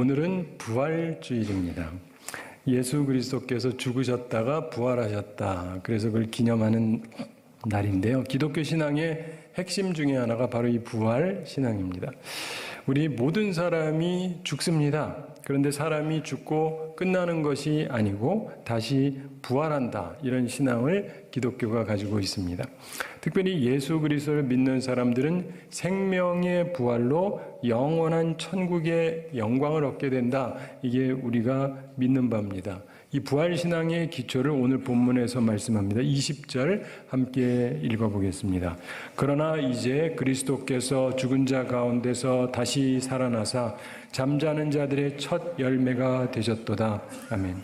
오늘은 부활주일입니다. 예수 그리스도께서 죽으셨다가 부활하셨다. 그래서 그걸 기념하는 날인데요. 기독교 신앙의 핵심 중에 하나가 바로 이 부활 신앙입니다. 우리 모든 사람이 죽습니다. 그런데 사람이 죽고 끝나는 것이 아니고 다시 부활한다. 이런 신앙을 기독교가 가지고 있습니다. 특별히 예수 그리스도를 믿는 사람들은 생명의 부활로 영원한 천국의 영광을 얻게 된다. 이게 우리가 믿는 바입니다. 이 부활신앙의 기초를 오늘 본문에서 말씀합니다. 20절 함께 읽어보겠습니다. 그러나 이제 그리스도께서 죽은 자 가운데서 다시 살아나사 잠자는 자들의 첫 열매가 되셨도다. 아멘.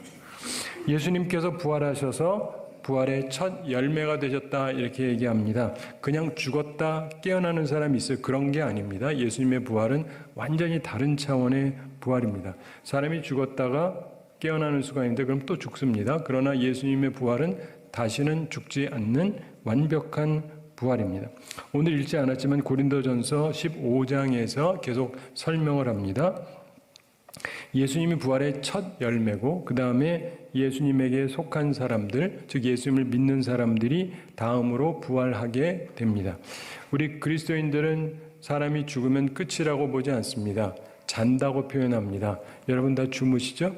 예수님께서 부활하셔서 부활의 첫 열매가 되셨다 이렇게 얘기합니다. 그냥 죽었다 깨어나는 사람이 있어요. 그런 게 아닙니다. 예수님의 부활은 완전히 다른 차원의 부활입니다. 사람이 죽었다가 깨어나는 수가 있는데 그럼 또 죽습니다. 그러나 예수님의 부활은 다시는 죽지 않는 완벽한 부활입니다. 오늘 읽지 않았지만 고린도전서 15장에서 계속 설명을 합니다. 예수님이 부활의 첫 열매고 그 다음에 예수님에게 속한 사람들, 즉 예수님을 믿는 사람들이 다음으로 부활하게 됩니다. 우리 그리스도인들은 사람이 죽으면 끝이라고 보지 않습니다. 잔다고 표현합니다. 여러분 다 주무시죠?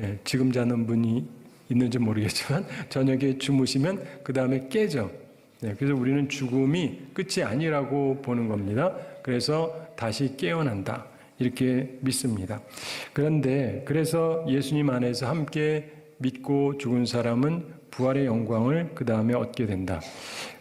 예, 지금 자는 분이 있는지 모르겠지만 저녁에 주무시면 그 다음에 깨죠. 네, 그래서 우리는 죽음이 끝이 아니라고 보는 겁니다. 그래서 다시 깨어난다 이렇게 믿습니다. 그래서 예수님 안에서 함께 믿고 죽은 사람은 부활의 영광을 그 다음에 얻게 된다.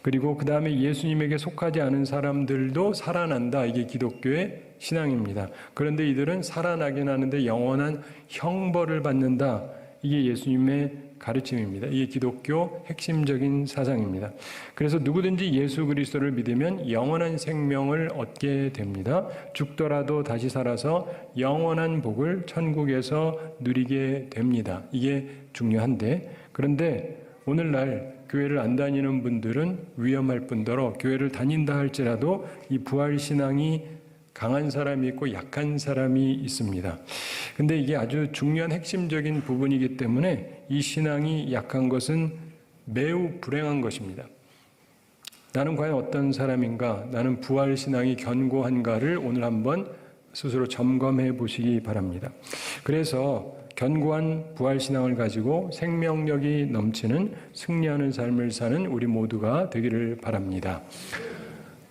그리고 그 다음에 예수님에게 속하지 않은 사람들도 살아난다. 이게 기독교의 신앙입니다. 그런데 이들은 살아나긴 하는데 영원한 형벌을 받는다. 이게 예수님의 가르침입니다. 이게 기독교 핵심적인 사상입니다. 그래서 누구든지 예수 그리스도를 믿으면 영원한 생명을 얻게 됩니다. 죽더라도 다시 살아서 영원한 복을 천국에서 누리게 됩니다. 이게 중요한데, 그런데 오늘날 교회를 안 다니는 분들은 위험할 뿐더러 교회를 다닌다 할지라도 이 부활신앙이 강한 사람이 있고 약한 사람이 있습니다. 근데 이게 아주 중요한 핵심적인 부분이기 때문에 이 신앙이 약한 것은 매우 불행한 것입니다. 나는 과연 어떤 사람인가? 나는 부활신앙이 견고한가를 오늘 한번 스스로 점검해 보시기 바랍니다. 그래서 견고한 부활신앙을 가지고 생명력이 넘치는 승리하는 삶을 사는 우리 모두가 되기를 바랍니다.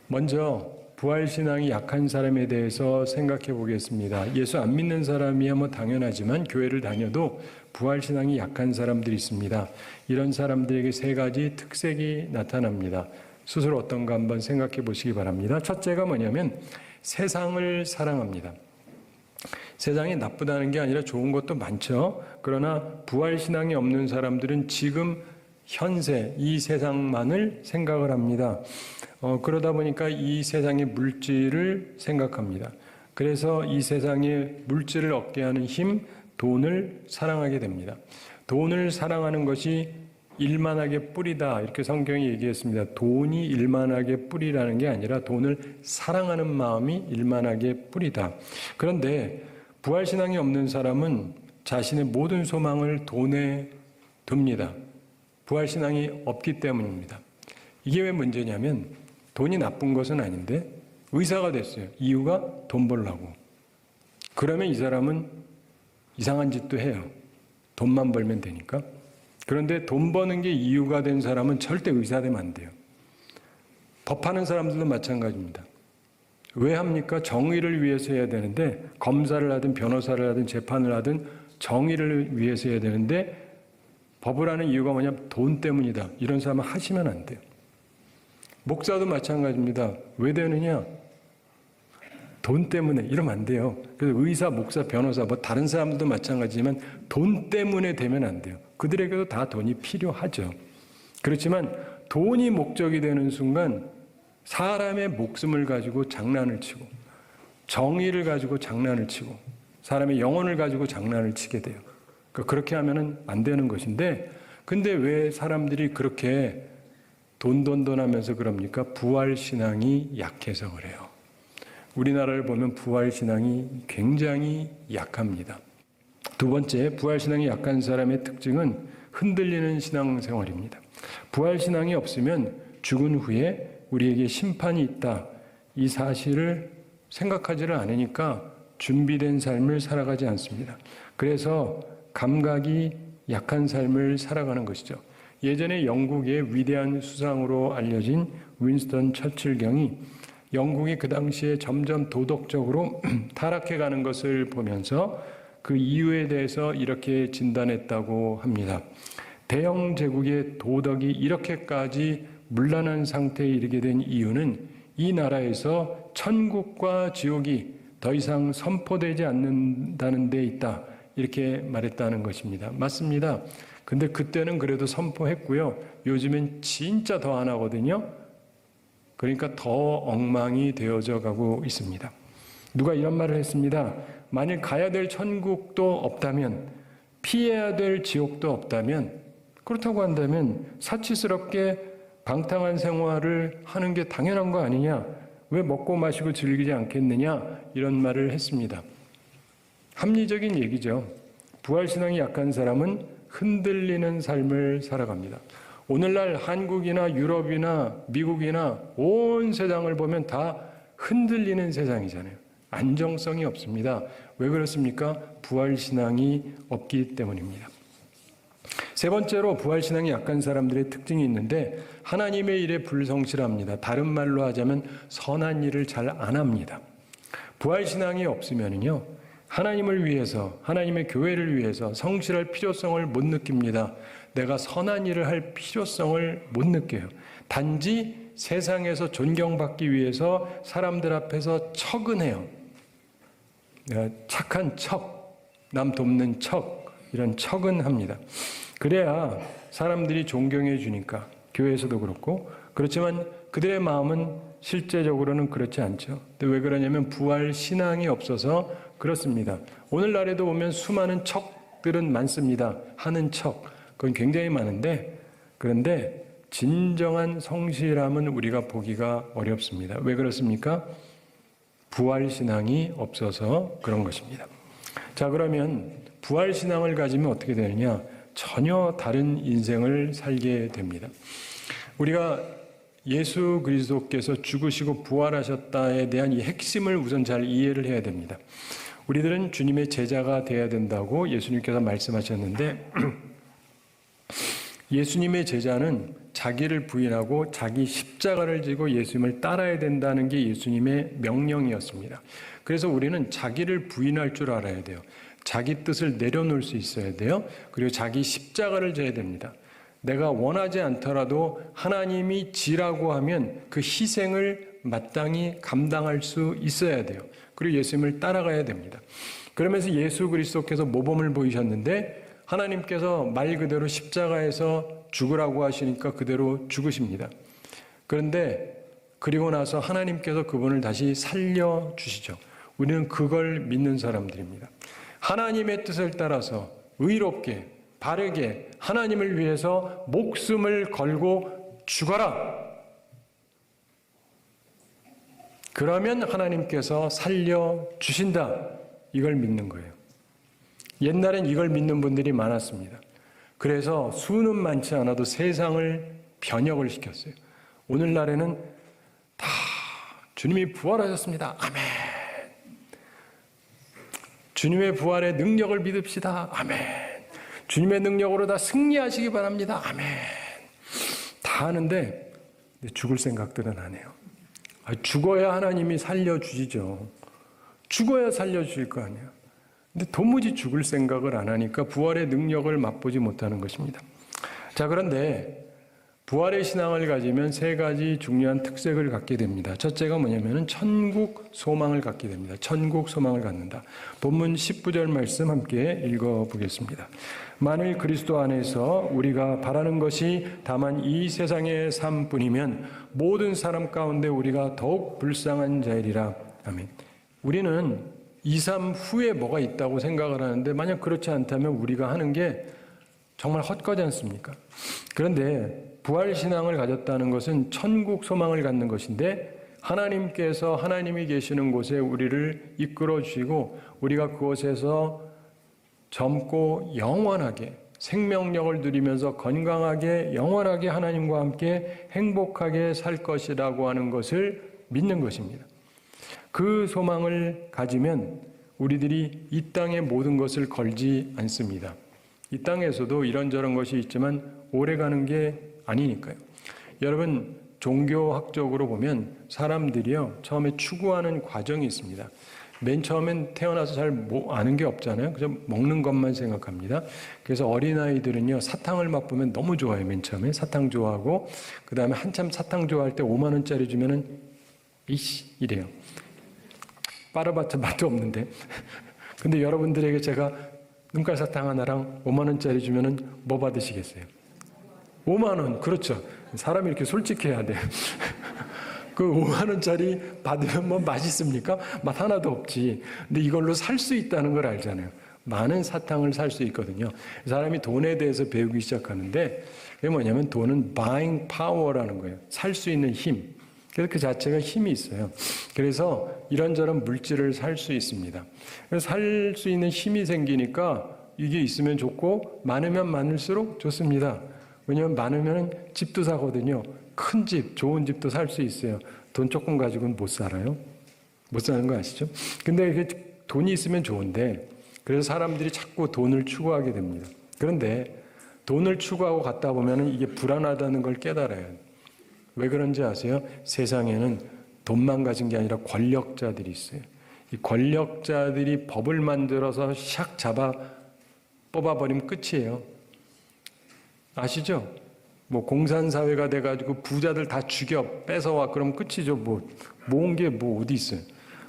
먼저 부활신앙이 약한 사람에 대해서 생각해 보겠습니다. 예수 안 믿는 사람이야 뭐 당연하지만 교회를 다녀도 부활신앙이 약한 사람들이 있습니다. 이런 사람들에게 세 가지 특색이 나타납니다. 스스로 어떤가 한번 생각해 보시기 바랍니다. 첫째가 뭐냐면 세상을 사랑합니다. 세상이 나쁘다는 게 아니라 좋은 것도 많죠. 그러나 부활신앙이 없는 사람들은 지금 현세 이 세상만을 생각을 합니다. 그러다 보니까 이 세상의 물질을 생각합니다. 그래서 이 세상의 물질을 얻게 하는 힘, 돈을 사랑하게 됩니다. 돈을 사랑하는 것이 일만하게 뿌리다 이렇게 성경이 얘기했습니다. 돈이 일만하게 뿌리라는 게 아니라 돈을 사랑하는 마음이 일만하게 뿌리다. 그런데 부활신앙이 없는 사람은 자신의 모든 소망을 돈에 둡니다. 부활신앙이 없기 때문입니다. 이게 왜 문제냐면 돈이 나쁜 것은 아닌데 의사가 됐어요. 이유가 돈 벌려고. 그러면 이 사람은 이상한 짓도 해요. 돈만 벌면 되니까. 그런데 돈 버는 게 이유가 된 사람은 절대 의사 되면 안 돼요. 법하는 사람들도 마찬가지입니다. 왜 합니까? 정의를 위해서 해야 되는데 검사를 하든 변호사를 하든 재판을 하든 정의를 위해서 해야 되는데 법을 하는 이유가 뭐냐면 돈 때문이다. 이런 사람은 하시면 안 돼요. 목사도 마찬가지입니다. 왜 되느냐? 돈 때문에 이러면 안 돼요. 그래서 의사, 목사, 변호사 뭐 다른 사람들도 마찬가지지만 돈 때문에 되면 안 돼요. 그들에게도 다 돈이 필요하죠. 그렇지만 돈이 목적이 되는 순간 사람의 목숨을 가지고 장난을 치고 정의를 가지고 장난을 치고 사람의 영혼을 가지고 장난을 치게 돼요. 그렇게 하면은 안 되는 것인데 근데 왜 사람들이 그렇게 돈 하면서 그럽니까? 부활신앙이 약해서 그래요. 우리나라를 보면 부활신앙이 굉장히 약합니다. 두 번째, 부활신앙이 약한 사람의 특징은 흔들리는 신앙생활입니다. 부활신앙이 없으면 죽은 후에 우리에게 심판이 있다, 이 사실을 생각하지를 않으니까 준비된 삶을 살아가지 않습니다. 그래서 감각이 약한 삶을 살아가는 것이죠. 예전에 영국의 위대한 수상으로 알려진 윈스턴 처칠 경이 영국이 그 당시에 점점 도덕적으로 타락해가는 것을 보면서 그 이유에 대해서 이렇게 진단했다고 합니다. 대영 제국의 도덕이 이렇게까지 문란한 상태에 이르게 된 이유는 이 나라에서 천국과 지옥이 더 이상 선포되지 않는다는 데 있다, 이렇게 말했다는 것입니다. 맞습니다. 근데 그때는 그래도 선포했고요. 요즘엔 진짜 더 안 하거든요. 그러니까 더 엉망이 되어져 가고 있습니다. 누가 이런 말을 했습니다. 만일 가야 될 천국도 없다면, 피해야 될 지옥도 없다면, 그렇다고 한다면 사치스럽게 방탕한 생활을 하는 게 당연한 거 아니냐? 왜 먹고 마시고 즐기지 않겠느냐? 이런 말을 했습니다. 합리적인 얘기죠. 부활신앙이 약한 사람은 흔들리는 삶을 살아갑니다. 오늘날 한국이나 유럽이나 미국이나 온 세상을 보면 다 흔들리는 세상이잖아요. 안정성이 없습니다. 왜 그렇습니까? 부활신앙이 없기 때문입니다. 세 번째로 부활신앙이 약한 사람들의 특징이 있는데 하나님의 일에 불성실합니다. 다른 말로 하자면 선한 일을 잘 안 합니다. 부활신앙이 없으면요, 하나님을 위해서, 하나님의 교회를 위해서 성실할 필요성을 못 느낍니다. 내가 선한 일을 할 필요성을 못 느껴요. 단지 세상에서 존경받기 위해서 사람들 앞에서 척은 해요. 착한 척, 남 돕는 척, 이런 척은 합니다. 그래야 사람들이 존경해 주니까, 교회에서도 그렇고. 그렇지만 그들의 마음은 실제적으로는 그렇지 않죠. 근데 왜 그러냐면 부활 신앙이 없어서 그렇습니다. 오늘날에도 보면 수많은 척들은 많습니다. 하는 척, 그건 굉장히 많은데, 그런데 진정한 성실함은 우리가 보기가 어렵습니다. 왜 그렇습니까? 부활 신앙이 없어서 그런 것입니다. 자, 그러면 부활 신앙을 가지면 어떻게 되느냐? 전혀 다른 인생을 살게 됩니다. 우리가 예수 그리스도께서 죽으시고 부활하셨다에 대한 이 핵심을 우선 잘 이해를 해야 됩니다. 우리들은 주님의 제자가 되어야 된다고 예수님께서 말씀하셨는데 예수님의 제자는 자기를 부인하고 자기 십자가를 지고 예수님을 따라야 된다는 게 예수님의 명령이었습니다. 그래서 우리는 자기를 부인할 줄 알아야 돼요. 자기 뜻을 내려놓을 수 있어야 돼요. 그리고 자기 십자가를 져야 됩니다. 내가 원하지 않더라도 하나님이 지라고 하면 그 희생을 마땅히 감당할 수 있어야 돼요. 그리고 예수님을 따라가야 됩니다. 그러면서 예수 그리스도께서 모범을 보이셨는데 하나님께서 말 그대로 십자가에서 죽으라고 하시니까 그대로 죽으십니다. 그런데 그리고 나서 하나님께서 그분을 다시 살려주시죠. 우리는 그걸 믿는 사람들입니다. 하나님의 뜻을 따라서 의롭게 바르게 하나님을 위해서 목숨을 걸고 죽어라. 그러면 하나님께서 살려주신다. 이걸 믿는 거예요. 옛날엔 이걸 믿는 분들이 많았습니다. 그래서 수는 많지 않아도 세상을 변혁을 시켰어요. 오늘날에는 다 주님이 부활하셨습니다. 아멘. 주님의 부활의 능력을 믿읍시다. 아멘. 주님의 능력으로 다 승리하시기 바랍니다. 아멘. 다 하는데 죽을 생각들은 안 해요. 죽어야 하나님이 살려주시죠. 죽어야 살려주실 거 아니에요. 근데 도무지 죽을 생각을 안 하니까 부활의 능력을 맛보지 못하는 것입니다. 자, 그런데 부활의 신앙을 가지면 세 가지 중요한 특색을 갖게 됩니다. 첫째가 뭐냐면은 천국 소망을 갖게 됩니다. 천국 소망을 갖는다. 본문 19절 말씀 함께 읽어보겠습니다. 만일 그리스도 안에서 우리가 바라는 것이 다만 이 세상의 삶뿐이면 모든 사람 가운데 우리가 더욱 불쌍한 자이리라. 아멘. 우리는 이 삶 후에 뭐가 있다고 생각을 하는데 만약 그렇지 않다면 우리가 하는 게 정말 헛거지 않습니까? 그런데 부활신앙을 가졌다는 것은 천국 소망을 갖는 것인데 하나님께서 하나님이 계시는 곳에 우리를 이끌어 주시고 우리가 그곳에서 젊고 영원하게 생명력을 누리면서 건강하게 영원하게 하나님과 함께 행복하게 살 것이라고 하는 것을 믿는 것입니다. 그 소망을 가지면 우리들이 이 땅의 모든 것을 걸지 않습니다. 이 땅에서도 이런저런 것이 있지만 오래 가는 게 아니니까요. 여러분, 종교학적으로 보면 사람들이요, 처음에 추구하는 과정이 있습니다. 맨 처음엔 태어나서 잘 아는 게 없잖아요. 그저 먹는 것만 생각합니다. 그래서 어린아이들은요, 사탕을 맛보면 너무 좋아요. 맨 처음에 사탕 좋아하고, 그 다음에 한참 사탕 좋아할 때 5만 원짜리 주면은 이씨 이래요. 빨아봤자 맛도 없는데. 근데 여러분들에게 제가 눈깔 사탕 하나랑 5만 원짜리 주면은 뭐 받으시겠어요? 5만 원. 그렇죠. 사람이 이렇게 솔직해야 돼요. 그 5만 원짜리 받으면 뭐 맛있습니까? 맛 하나도 없지. 근데 이걸로 살 수 있다는 걸 알잖아요. 많은 사탕을 살 수 있거든요. 사람이 돈에 대해서 배우기 시작하는데 그게 뭐냐면 돈은 buying power라는 거예요. 살 수 있는 힘. 그래서 그 자체가 힘이 있어요. 그래서 이런저런 물질을 살 수 있습니다. 그래서 살 수 있는 힘이 생기니까 이게 있으면 좋고 많으면 많을수록 좋습니다. 왜냐하면 많으면 집도 사거든요. 큰 집, 좋은 집도 살 수 있어요. 돈 조금 가지고는 못 살아요. 못 사는 거 아시죠? 근데 이게 돈이 있으면 좋은데 그래서 사람들이 자꾸 돈을 추구하게 됩니다. 그런데 돈을 추구하고 갔다 보면 이게 불안하다는 걸 깨달아요. 왜 그런지 아세요? 세상에는 돈만 가진 게 아니라 권력자들이 있어요. 이 권력자들이 법을 만들어서 샥 잡아 뽑아버리면 끝이에요. 아시죠? 뭐 공산사회가 돼가지고 부자들 다 죽여 뺏어와 그럼 끝이죠. 뭐 모은 게 뭐 어디 있어요?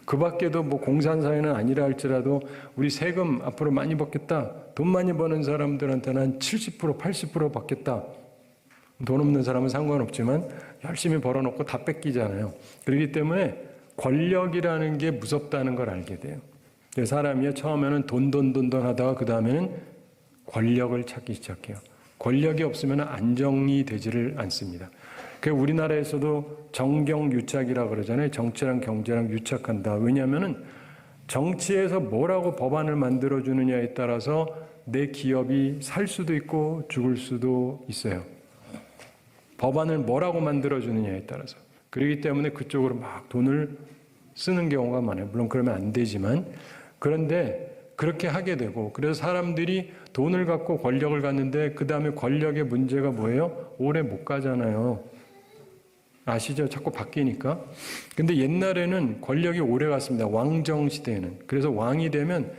그 밖에도 뭐 공산사회는 아니라 할지라도 우리 세금 앞으로 많이 받겠다. 돈 많이 버는 사람들한테는 한 70%, 80% 받겠다. 돈 없는 사람은 상관없지만 열심히 벌어놓고 다 뺏기잖아요. 그렇기 때문에 권력이라는 게 무섭다는 걸 알게 돼요. 사람이 처음에는 돈 하다가 그 다음에는 권력을 찾기 시작해요. 권력이 없으면 안정이 되지를 않습니다. 우리나라에서도 정경유착이라고 그러잖아요. 정치랑 경제랑 유착한다. 왜냐하면 정치에서 뭐라고 법안을 만들어주느냐에 따라서 내 기업이 살 수도 있고 죽을 수도 있어요. 법안을 뭐라고 만들어주느냐에 따라서. 그렇기 때문에 그쪽으로 막 돈을 쓰는 경우가 많아요. 물론 그러면 안 되지만. 그런데 그렇게 하게 되고 그래서 사람들이 돈을 갖고 권력을 갖는데 그 다음에 권력의 문제가 뭐예요? 오래 못 가잖아요. 아시죠? 자꾸 바뀌니까. 근데 옛날에는 권력이 오래 갔습니다. 왕정 시대에는. 그래서 왕이 되면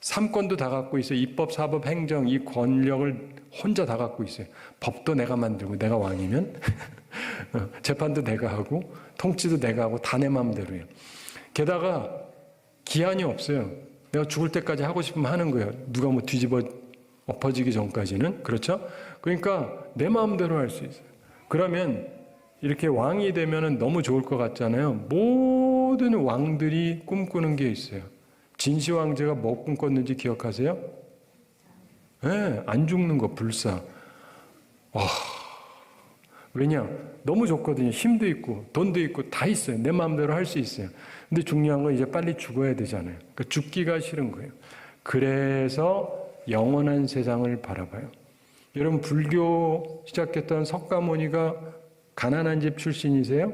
3권도 다 갖고 있어요. 입법, 사법, 행정 이 권력을 혼자 다 갖고 있어요. 법도 내가 만들고 내가 왕이면 재판도 내가 하고 통치도 내가 하고 다 내 마음대로 해요. 게다가 기한이 없어요. 내가 죽을 때까지 하고 싶으면 하는 거예요. 누가 뭐 뒤집어 엎어지기 전까지는. 그렇죠? 그러니까 내 마음대로 할 수 있어요. 그러면 이렇게 왕이 되면 너무 좋을 것 같잖아요. 모든 왕들이 꿈꾸는 게 있어요. 진시 황제가 뭐 꿈꿨는지 기억하세요? 네, 안 죽는 거, 불사. 와, 왜냐? 너무 좋거든요. 힘도 있고 돈도 있고 다 있어요. 내 마음대로 할 수 있어요. 근데 중요한 건 이제 빨리 죽어야 되잖아요. 그러니까 죽기가 싫은 거예요. 그래서 영원한 세상을 바라봐요. 여러분 불교 시작했던 석가모니가 가난한 집 출신이세요?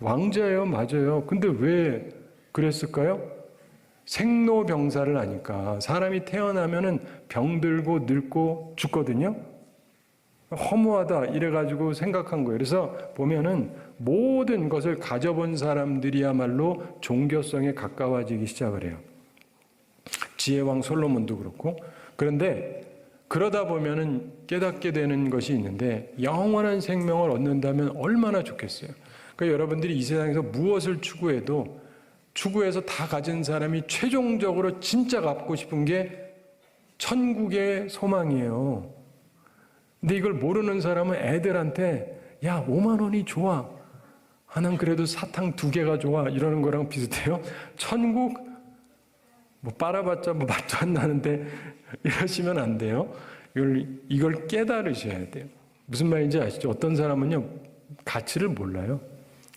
왕자예요. 맞아요. 근데 왜 그랬을까요? 생로병사를 아니까. 사람이 태어나면은 병들고 늙고 죽거든요. 허무하다 이래가지고 생각한 거예요. 그래서 보면은 모든 것을 가져본 사람들이야말로 종교성에 가까워지기 시작을 해요. 지혜왕 솔로몬도 그렇고. 그런데 그러다 보면은 깨닫게 되는 것이 있는데 영원한 생명을 얻는다면 얼마나 좋겠어요. 그러니까 여러분들이 이 세상에서 무엇을 추구해도 추구해서 다 가진 사람이 최종적으로 진짜 갖고 싶은 게 천국의 소망이에요. 근데 이걸 모르는 사람은 애들한테 야 5만 원이 좋아. 난 그래도 사탕 2개가 좋아. 이러는 거랑 비슷해요. 천국 뭐 빨아봤자 뭐 맛도 안 나는데 이러시면 안 돼요. 이걸 깨달으셔야 돼요. 무슨 말인지 아시죠? 어떤 사람은요 가치를 몰라요.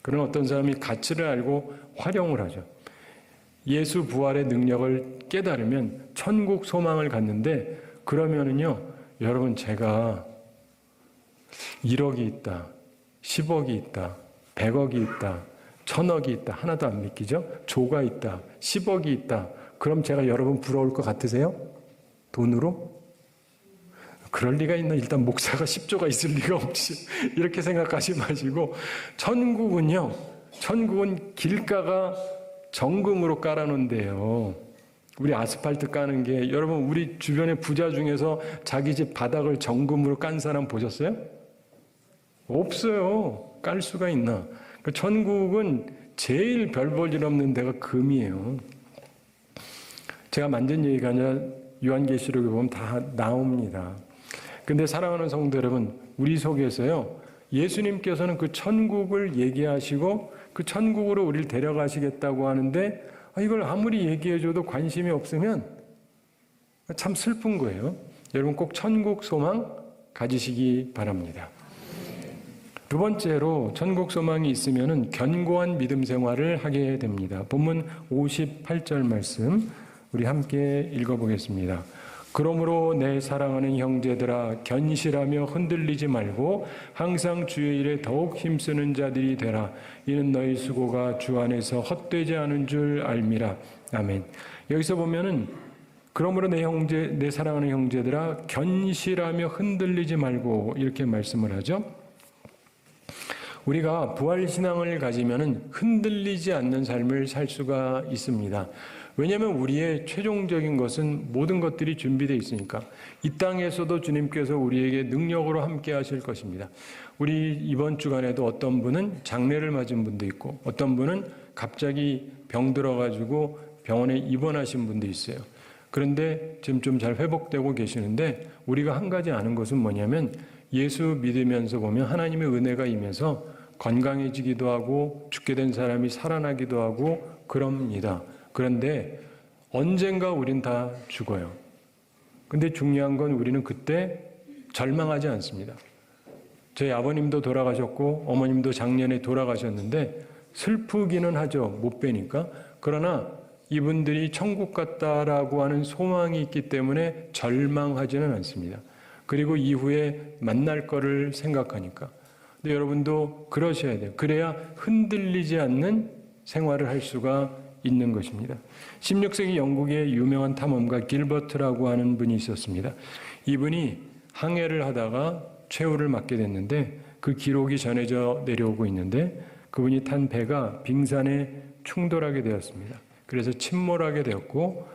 그런 어떤 사람이 가치를 알고 활용을 하죠. 예수 부활의 능력을 깨달으면 천국 소망을 갖는데, 그러면은요, 여러분, 제가 1억이 있다, 10억이 있다, 100억이 있다, 1000억이 있다, 하나도 안 믿기죠? 조가 있다, 10억이 있다, 그럼 제가 여러분 부러울 것 같으세요? 돈으로? 그럴 리가 있나? 일단 목사가 10조가 있을 리가 없지. 이렇게 생각하지 마시고, 천국은 길가가 정금으로 깔아놓은데요. 우리 아스팔트 까는 게, 여러분, 우리 주변의 부자 중에서 자기 집 바닥을 정금으로 깐 사람 보셨어요? 없어요. 깔 수가 있나? 천국은 제일 별 볼 일 없는 데가 금이에요. 제가 만든 얘기가 아니라 요한계시록에 보면 다 나옵니다. 근데 사랑하는 성도 여러분, 우리 속에서요, 예수님께서는 그 천국을 얘기하시고 그 천국으로 우리를 데려가시겠다고 하는데, 이걸 아무리 얘기해줘도 관심이 없으면 참 슬픈 거예요. 여러분, 꼭 천국 소망 가지시기 바랍니다. 두 번째로, 천국 소망이 있으면 견고한 믿음 생활을 하게 됩니다. 본문 58절 말씀 우리 함께 읽어보겠습니다. 그러므로 내 사랑하는 형제들아, 견실하며 흔들리지 말고 항상 주의 일에 더욱 힘쓰는 자들이 되라. 이는 너희 수고가 주 안에서 헛되지 않은 줄 알미라. 아멘. 여기서 보면은, 그러므로 내 사랑하는 형제들아, 견실하며 흔들리지 말고, 이렇게 말씀을 하죠. 우리가 부활신앙을 가지면은 흔들리지 않는 삶을 살 수가 있습니다. 왜냐하면 우리의 최종적인 것은 모든 것들이 준비되어 있으니까. 이 땅에서도 주님께서 우리에게 능력으로 함께 하실 것입니다. 우리 이번 주간에도 어떤 분은 장례를 맞은 분도 있고, 어떤 분은 갑자기 병 들어가지고 병원에 입원하신 분도 있어요. 그런데 지금 좀 잘 회복되고 계시는데, 우리가 한 가지 아는 것은 뭐냐면, 예수 믿으면서 보면 하나님의 은혜가 임해서 건강해지기도 하고 죽게 된 사람이 살아나기도 하고 그럽니다. 그런데 언젠가 우린 다 죽어요. 근데 중요한 건 우리는 그때 절망하지 않습니다. 저희 아버님도 돌아가셨고 어머님도 작년에 돌아가셨는데 슬프기는 하죠. 못 뵈니까. 그러나 이분들이 천국 갔다라고 하는 소망이 있기 때문에 절망하지는 않습니다. 그리고 이후에 만날 거를 생각하니까. 근데 여러분도 그러셔야 돼요. 그래야 흔들리지 않는 생활을 할 수가 있는 것입니다. 16세기 영국의 유명한 탐험가 길버트라고 하는 분이 있었습니다. 이분이 항해를 하다가 최후를 맞게 됐는데, 그 기록이 전해져 내려오고 있는데, 그분이 탄 배가 빙산에 충돌하게 되었습니다. 그래서 침몰하게 되었고,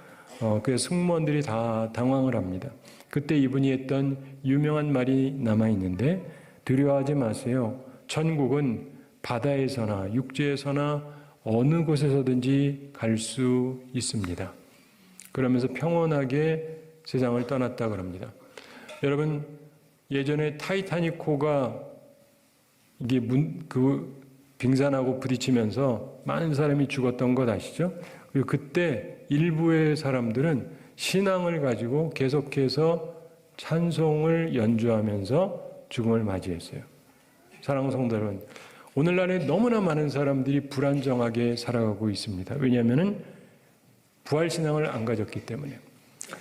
그래서 승무원들이 다 당황을 합니다. 그때 이분이 했던 유명한 말이 남아있는데, 두려워하지 마세요. 천국은 바다에서나 육지에서나 어느 곳에서든지 갈 수 있습니다. 그러면서 평온하게 세상을 떠났다고 합니다. 여러분, 예전에 타이타닉호가 이게 그 빙산하고 부딪히면서 많은 사람이 죽었던 것 아시죠? 그리고 그때 일부의 사람들은 신앙을 가지고 계속해서 찬송을 연주하면서 죽음을 맞이했어요. 사랑하는 성도 여러분, 오늘날에 너무나 많은 사람들이 불안정하게 살아가고 있습니다. 왜냐하면 부활신앙을 안 가졌기 때문에.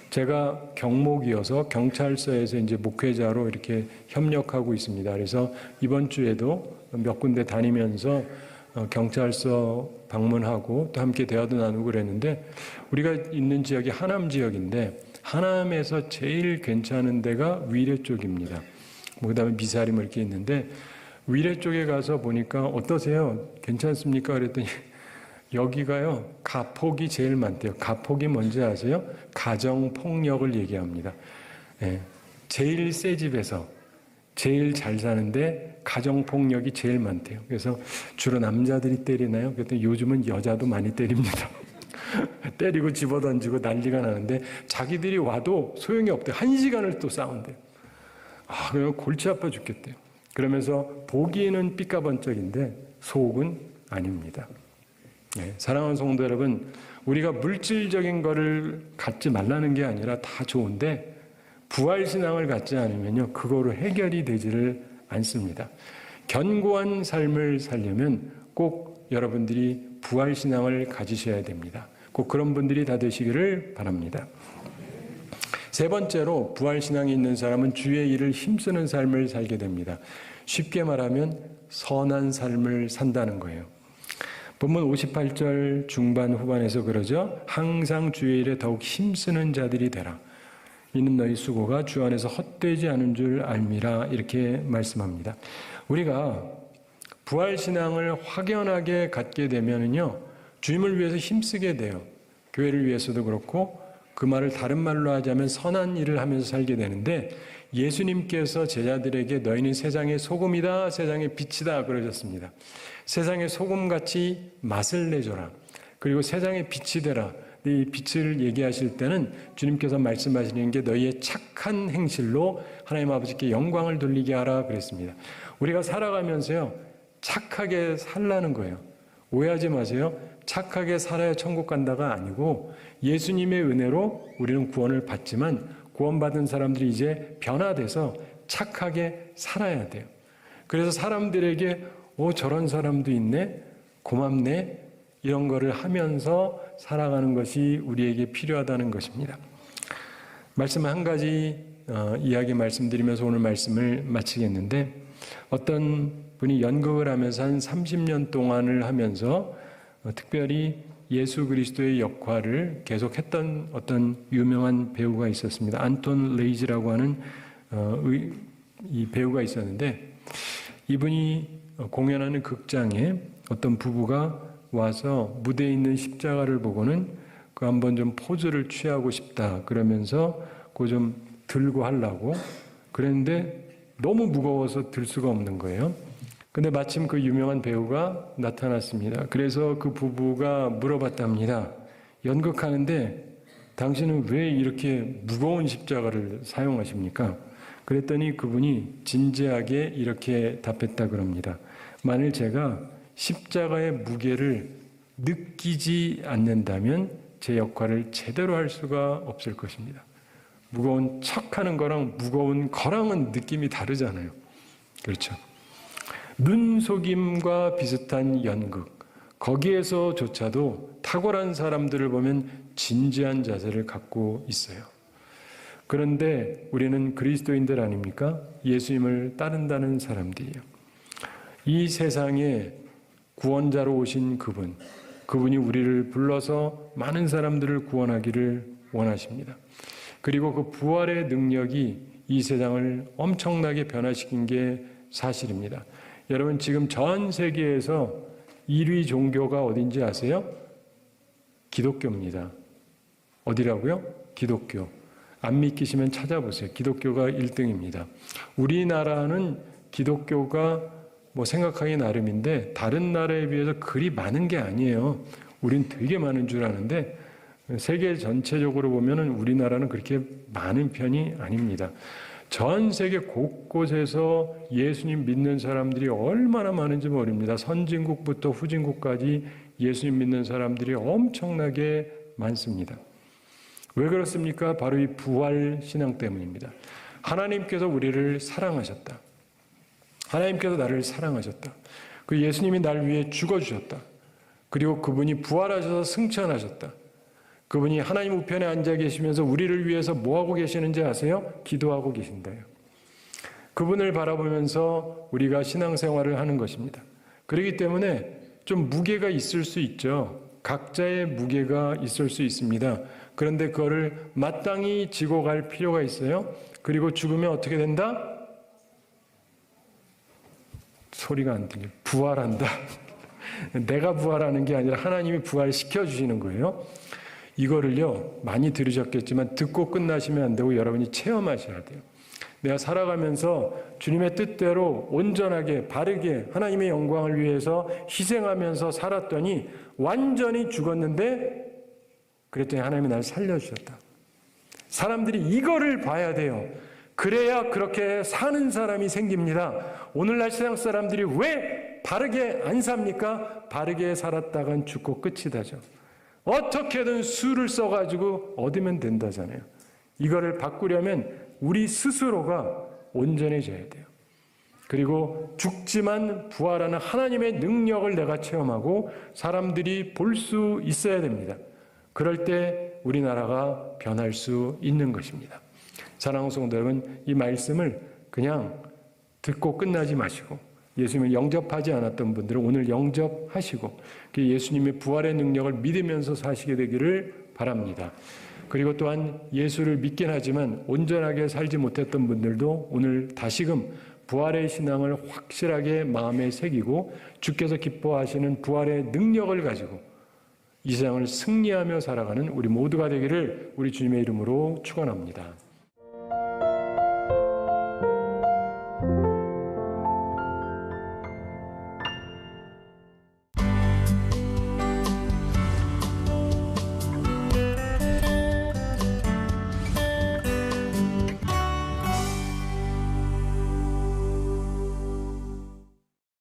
제가 경목이어서 경찰서에서 이제 목회자로 이렇게 협력하고 있습니다. 그래서 이번 주에도 몇 군데 다니면서 경찰서 방문하고 또 함께 대화도 나누고 그랬는데, 우리가 있는 지역이 하남 지역인데 하남에서 제일 괜찮은 데가 위례 쪽입니다. 그다음에 미사리 뭐 이렇게 있는데, 위례 쪽에 가서 보니까 어떠세요? 괜찮습니까? 그랬더니 여기가요, 가폭이 제일 많대요. 가폭이 뭔지 아세요? 가정폭력을 얘기합니다. 제일 새 집에서 제일 잘 사는데 가정폭력이 제일 많대요. 그래서 주로 남자들이 때리나요? 그랬더니 요즘은 여자도 많이 때립니다. 때리고 집어던지고 난리가 나는데 자기들이 와도 소용이 없대요. 1시간을 또 싸운대요. 그러면 골치 아파 죽겠대요. 그러면서 보기에는 삐까번쩍인데 속은 아닙니다. 사랑하는 성도 여러분, 우리가 물질적인 거를 갖지 말라는 게 아니라 다 좋은데 부활신앙을 갖지 않으면요, 그거로 해결이 되지를 않습니다. 견고한 삶을 살려면 꼭 꼭 여러분들이 부활신앙을 가지셔야 됩니다. 꼭 그런 분들이 다 되시기를 바랍니다. 세 번째로 부활신앙이 있는 사람은 주의 일을 힘쓰는 삶을 살게 됩니다. 쉽게 말하면 선한 삶을 산다는 거예요. 본문 58절 중반 후반에서 그러죠. 항상 주의 일에 더욱 힘쓰는 자들이 되라. 이는 너희 수고가 주 안에서 헛되지 않은 줄 알미라. 이렇게 말씀합니다. 우리가 부활신앙을 확연하게 갖게 되면은요, 주님을 위해서 힘쓰게 돼요. 교회를 위해서도 그렇고, 그 말을 다른 말로 하자면 선한 일을 하면서 살게 되는데, 예수님께서 제자들에게 너희는 세상의 소금이다, 세상의 빛이다 그러셨습니다. 세상의 소금같이 맛을 내줘라. 그리고 세상의 빛이 되라. 이 빛을 얘기하실 때는 주님께서 말씀하시는 게 너희의 착한 행실로 하나님 아버지께 영광을 돌리게 하라 그랬습니다. 우리가 살아가면서요, 착하게 살라는 거예요. 오해하지 마세요. 착하게 살아야 천국 간다가 아니고 예수님의 은혜로 우리는 구원을 받지만 구원받은 사람들이 이제 변화돼서 착하게 살아야 돼요. 그래서 사람들에게 저런 사람도 있네, 고맙네, 이런 거를 하면서 살아가는 것이 우리에게 필요하다는 것입니다. 말씀 한 가지 이야기 말씀드리면서 오늘 말씀을 마치겠는데, 어떤 분이 연극을 하면서 한 30년 동안을 하면서 특별히 예수 그리스도의 역할을 계속했던 어떤 유명한 배우가 있었습니다. 안톤 레이지라고 하는 이 배우가 있었는데, 이분이 공연하는 극장에 어떤 부부가 와서 무대에 있는 십자가를 보고는 그 한번 좀 포즈를 취하고 싶다 그러면서 그거 좀 들고 하려고 그랬는데 너무 무거워서 들 수가 없는 거예요. 근데 마침 그 유명한 배우가 나타났습니다. 그래서 그 부부가 물어봤답니다. 연극하는데 당신은 왜 이렇게 무거운 십자가를 사용하십니까? 그랬더니 그분이 진지하게 이렇게 답했다 그럽니다. 만일 제가 십자가의 무게를 느끼지 않는다면 제 역할을 제대로 할 수가 없을 것입니다. 무거운 척하는 거랑 무거운 거랑은 느낌이 다르잖아요. 그렇죠? 눈속임과 비슷한 연극, 거기에서조차도 탁월한 사람들을 보면 진지한 자세를 갖고 있어요. 그런데 우리는 그리스도인들 아닙니까? 예수님을 따른다는 사람들이에요. 이 세상에 구원자로 오신 그분이 우리를 불러서 많은 사람들을 구원하기를 원하십니다. 그리고 그 부활의 능력이 이 세상을 엄청나게 변화시킨 게 사실입니다. 여러분, 지금 전 세계에서 1위 종교가 어딘지 아세요? 기독교입니다. 어디라고요? 기독교. 안 믿기시면 찾아보세요. 기독교가 1등입니다. 우리나라는 기독교가 생각하기 나름인데 다른 나라에 비해서 그리 많은 게 아니에요. 우린 되게 많은 줄 아는데 세계 전체적으로 보면은 우리나라는 그렇게 많은 편이 아닙니다. 전 세계 곳곳에서 예수님 믿는 사람들이 얼마나 많은지 모릅니다. 선진국부터 후진국까지 예수님 믿는 사람들이 엄청나게 많습니다. 왜 그렇습니까? 바로 이 부활 신앙 때문입니다. 하나님께서 우리를 사랑하셨다. 하나님께서 나를 사랑하셨다. 그 예수님이 날 위해 죽어주셨다. 그리고 그분이 부활하셔서 승천하셨다. 그분이 하나님 우편에 앉아 계시면서 우리를 위해서 뭐하고 계시는지 아세요? 기도하고 계신다요. 그분을 바라보면서 우리가 신앙생활을 하는 것입니다. 그렇기 때문에 좀 무게가 있을 수 있죠. 각자의 무게가 있을 수 있습니다. 그런데 그거를 마땅히 지고 갈 필요가 있어요. 그리고 죽으면 어떻게 된다? 소리가 안 들려. 부활한다. 내가 부활하는 게 아니라 하나님이 부활시켜 주시는 거예요. 이거를요, 많이 들으셨겠지만 듣고 끝나시면 안 되고 여러분이 체험하셔야 돼요. 내가 살아가면서 주님의 뜻대로 온전하게 바르게 하나님의 영광을 위해서 희생하면서 살았더니 완전히 죽었는데 그랬더니 하나님이 나를 살려주셨다. 사람들이 이거를 봐야 돼요. 그래야 그렇게 사는 사람이 생깁니다. 오늘날 세상 사람들이 왜 바르게 안 삽니까? 바르게 살았다간 죽고 끝이다죠. 어떻게든 수를 써가지고 얻으면 된다잖아요. 이거를 바꾸려면 우리 스스로가 온전해져야 돼요. 그리고 죽지만 부활하는 하나님의 능력을 내가 체험하고 사람들이 볼 수 있어야 됩니다. 그럴 때 우리나라가 변할 수 있는 것입니다. 사랑하는 성도 여러분, 이 말씀을 그냥 듣고 끝나지 마시고 예수님을 영접하지 않았던 분들은 오늘 영접하시고 예수님의 부활의 능력을 믿으면서 사시게 되기를 바랍니다. 그리고 또한 예수를 믿긴 하지만 온전하게 살지 못했던 분들도 오늘 다시금 부활의 신앙을 확실하게 마음에 새기고 주께서 기뻐하시는 부활의 능력을 가지고 이 세상을 승리하며 살아가는 우리 모두가 되기를 우리 주님의 이름으로 축원합니다.